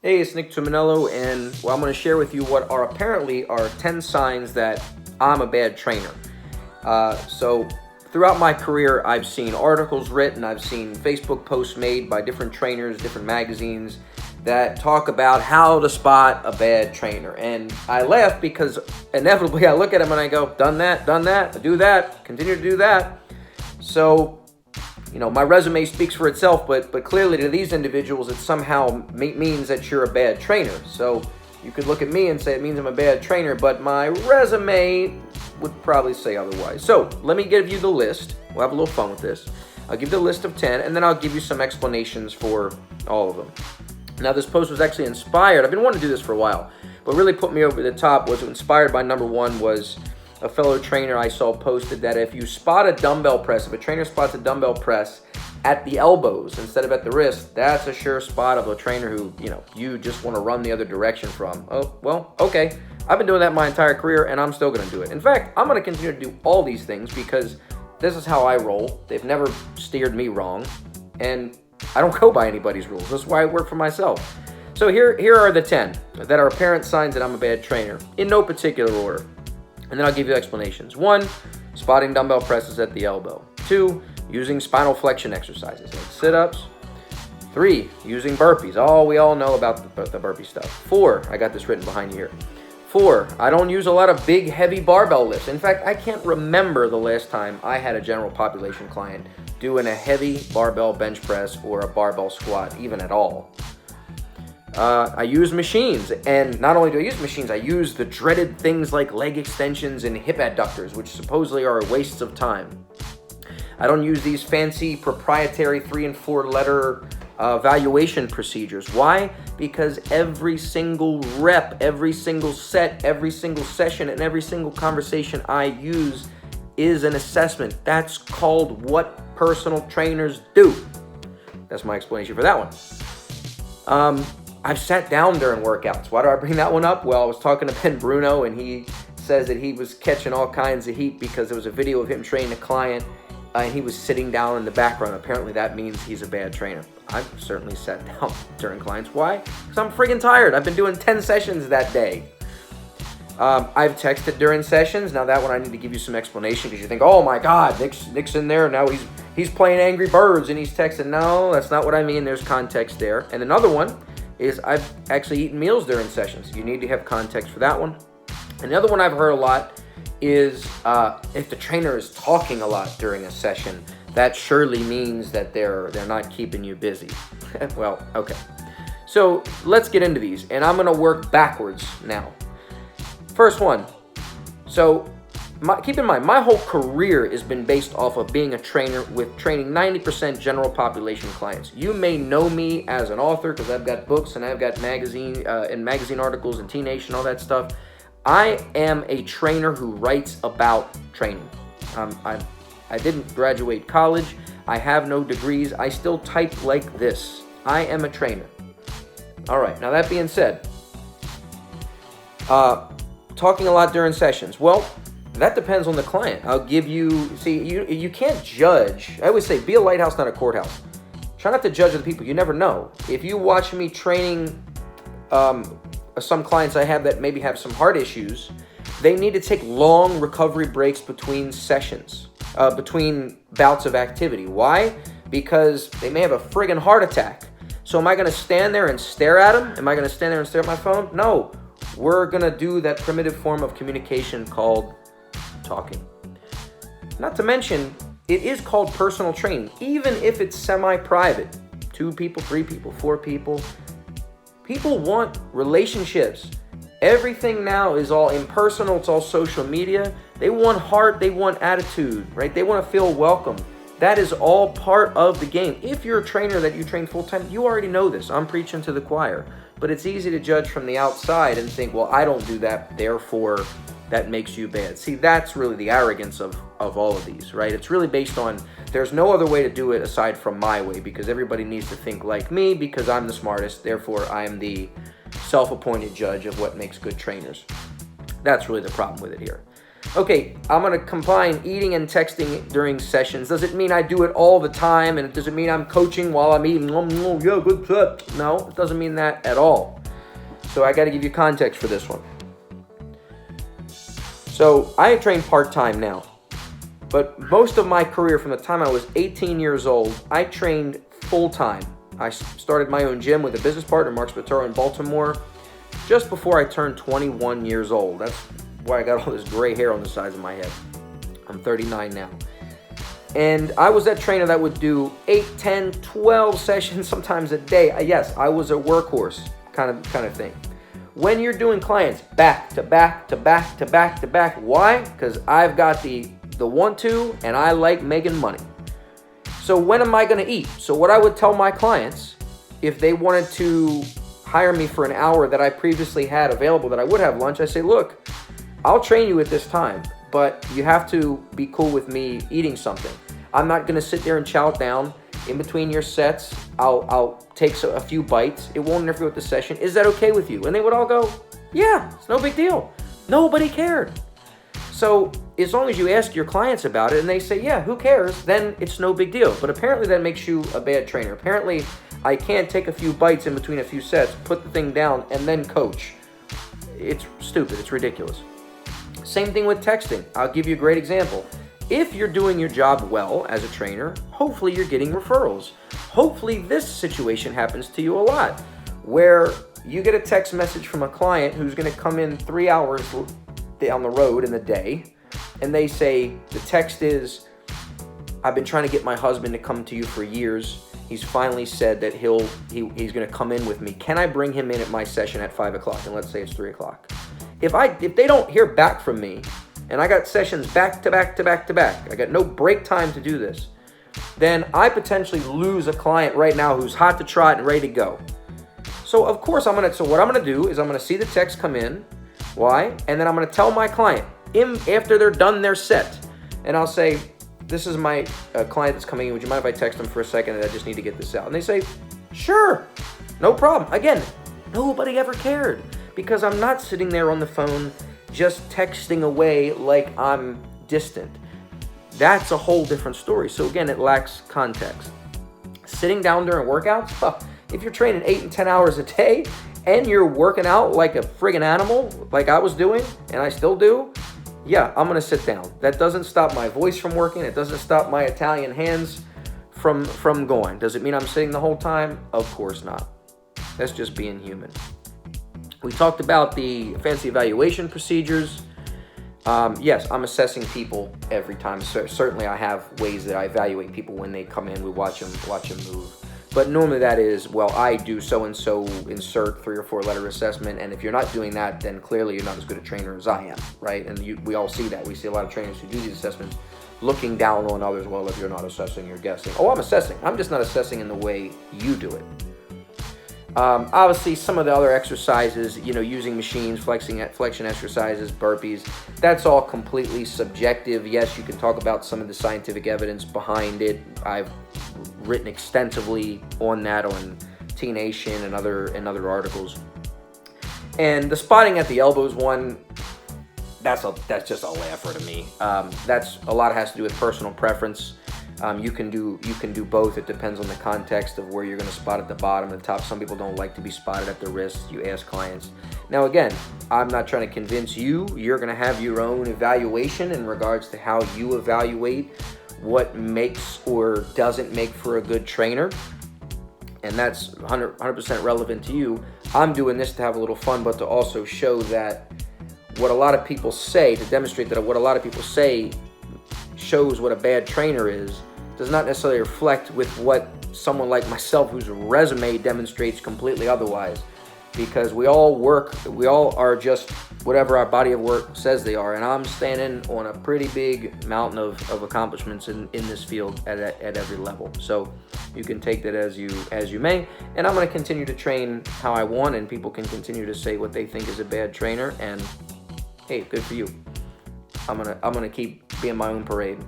Hey, it's Nick Tumminello, and I'm going to share with you what are apparently 10 signs that I'm a bad trainer. So throughout my career, I've seen articles written, I've seen Facebook posts made by different trainers, different magazines that talk about how to spot a bad trainer. And I laugh because inevitably I look at them and I go, done that, I do that, continue to do that. So my resume speaks for itself, but clearly to these individuals, it somehow means that you're a bad trainer. So you could look at me and say it means I'm a bad trainer, but my resume would probably say otherwise. So let me give you the list. We'll have a little fun with this. I'll give you the list of 10, and then I'll give you some explanations for all of them. Now, this post was actually inspired. I've been wanting to do this for a while, but really put me over the top was inspired by number one was a fellow trainer I saw posted that if you spot a dumbbell press, if a trainer spots a dumbbell press at the elbows instead of at the wrist, that's a sure spot of a trainer who, you just want to run the other direction from. Oh, well, okay. I've been doing that my entire career, and I'm still going to do it. In fact, I'm going to continue to do all these things because this is how I roll. They've never steered me wrong, and I don't go by anybody's rules. That's why I work for myself. So here are the 10 that are apparent signs that I'm a bad trainer, in no particular order. And then I'll give you explanations. 1, spotting dumbbell presses at the elbow. 2, using spinal flexion exercises like sit-ups. 3, using burpees. Oh, we all know about the burpee stuff. 4, I got this written behind you here. 4, I don't use a lot of big, heavy barbell lifts. In fact, I can't remember the last time I had a general population client doing a heavy barbell bench press or a barbell squat, even at all. I use machines, and not only do I use machines, I use the dreaded things like leg extensions and hip adductors, which supposedly are wastes of time. I don't use these fancy proprietary 3 and 4 letter evaluation procedures. Why? Because every single rep, every single set, every single session, and every single conversation I use is an assessment. That's called what personal trainers do. That's my explanation for that one. I've sat down during workouts. Why do I bring that one up? Well, I was talking to Ben Bruno, and he says that he was catching all kinds of heat because there was a video of him training a client, and he was sitting down in the background. Apparently, that means he's a bad trainer. I've certainly sat down during clients. Why? Because I'm friggin' tired. I've been doing 10 sessions that day. I've texted during sessions. Now, that one I need to give you some explanation because you think, oh my God, Nick's in there. Now he's playing Angry Birds and he's texting. No, that's not what I mean. There's context there. And another one is I've actually eaten meals during sessions. You need to have context for that one. And the other one I've heard a lot is if the trainer is talking a lot during a session, that surely means that they're not keeping you busy. Well, okay. So let's get into these, and I'm going to work backwards now. First one. So keep in mind, my whole career has been based off of being a trainer with training 90% general population clients. You may know me as an author because I've got books and I've got magazine articles and T-Nation, all that stuff. I am a trainer who writes about training. I didn't graduate college. I have no degrees. I still type like this. I am a trainer. All right. Now, that being said, talking a lot during sessions. Well, that depends on the client. I'll give you, you can't judge. I always say, be a lighthouse, not a courthouse. Try not to judge other people. You never know. If you watch me training some clients I have that maybe have some heart issues, they need to take long recovery breaks between sessions, between bouts of activity. Why? Because they may have a friggin' heart attack. So am I going to stand there and stare at them? Am I going to stand there and stare at my phone? No. We're going to do that primitive form of communication called talking. Not to mention, it is called personal training, even if it's semi-private. 2 people, 3 people, 4 people. People want relationships. Everything now is all impersonal. It's all social media. They want heart. They want attitude, right? They want to feel welcome. That is all part of the game. If you're a trainer that you train full-time, you already know this. I'm preaching to the choir. But it's easy to judge from the outside and think, well, I don't do that, therefore that makes you bad. See, that's really the arrogance of all of these, right? It's really based on there's no other way to do it aside from my way because everybody needs to think like me because I'm the smartest, therefore I'm the self-appointed judge of what makes good trainers. That's really the problem with it here. Okay, I'm going to combine eating and texting during sessions. Does it mean I do it all the time? And does it mean I'm coaching while I'm eating? Yeah, good shit. No, it doesn't mean that at all. So I got to give you context for this one. So I train part-time now. But most of my career, from the time I was 18 years old, I trained full-time. I started my own gym with a business partner, Mark Spataro, in Baltimore, just before I turned 21 years old. That's why I got all this gray hair on the sides of my head. I'm 39 now. And I was that trainer that would do 8, 10, 12 sessions sometimes a day. Yes, I was a workhorse kind of thing. When you're doing clients back to back to back to back to back, why? Because I've got the want-to, and I like making money. So when am I going to eat? So what I would tell my clients, if they wanted to hire me for an hour that I previously had available that I would have lunch, I say, look, I'll train you at this time, but you have to be cool with me eating something. I'm not going to sit there and chow it down. In between your sets, I'll take a few bites. It won't interfere with the session. Is that okay with you? And they would all go, yeah, it's no big deal. Nobody cared. So as long as you ask your clients about it and they say, yeah, who cares? Then it's no big deal. But apparently that makes you a bad trainer. Apparently I can't take a few bites in between a few sets, put the thing down, and then coach. It's stupid. It's ridiculous. Same thing with texting. I'll give you a great example. If you're doing your job well as a trainer, hopefully you're getting referrals. Hopefully this situation happens to you a lot, where you get a text message from a client who's going to come in 3 hours down the road in the day, and they say, the text is, I've been trying to get my husband to come to you for years. He's finally said that he's going to come in with me. Can I bring him in at my session at 5 o'clock? And let's say it's 3 o'clock. If they don't hear back from me, and I got sessions back to back to back to back, I got no break time to do this, then I potentially lose a client right now who's hot to trot and ready to go. So of course what I'm gonna do is I'm gonna see the text come in. Why? And then I'm gonna tell my client after they're done their set, and I'll say, this is my client that's coming in. Would you mind if I text them for a second? And I just need to get this out. And they say, sure, no problem. Again, nobody ever cared, because I'm not sitting there on the phone just texting away like I'm distant. That's a whole different story. So again, it lacks context. Sitting down during workouts, if you're training 8 and 10 hours a day and you're working out like a friggin' animal, like I was doing and I still do, yeah, I'm gonna sit down. That doesn't stop my voice from working. It doesn't stop my Italian hands from going. Does it mean I'm sitting the whole time? Of course not. That's just being human. We talked about the fancy evaluation procedures. Yes, I'm assessing people every time. So certainly I have ways that I evaluate people when they come in. We watch them move. But normally that is, well, I do so-and-so, insert 3 or 4 letter assessment. And if you're not doing that, then clearly you're not as good a trainer as I am, right? And we all see that. We see a lot of trainers who do these assessments looking down on others. Well, if you're not assessing, you're guessing. Oh, I'm assessing. I'm just not assessing in the way you do it. Obviously, some of the other exercises, using machines, flexion exercises, burpees, that's all completely subjective. Yes, you can talk about some of the scientific evidence behind it. I've written extensively on that on T-Nation and other articles. And the spotting at the elbows one, that's just a laugher to me. That's a lot has to do with personal preference. You can do both. It depends on the context of where you're going to spot at the bottom, the top. Some people don't like to be spotted at the wrist. You ask clients. Now again, I'm not trying to convince you. You're going to have your own evaluation in regards to how you evaluate what makes or doesn't make for a good trainer. And that's 100% relevant to you. I'm doing this to have a little fun, but to also show that what a lot of people say, to demonstrate that what a lot of people say shows what a bad trainer is, does not necessarily reflect with what someone like myself whose resume demonstrates completely otherwise. Because we all are just whatever our body of work says they are. And I'm standing on a pretty big mountain of accomplishments in this field at every level. So you can take that as you may. And I'm going to continue to train how I want, and people can continue to say what they think is a bad trainer. And hey, good for you. I'm gonna keep being my own parade.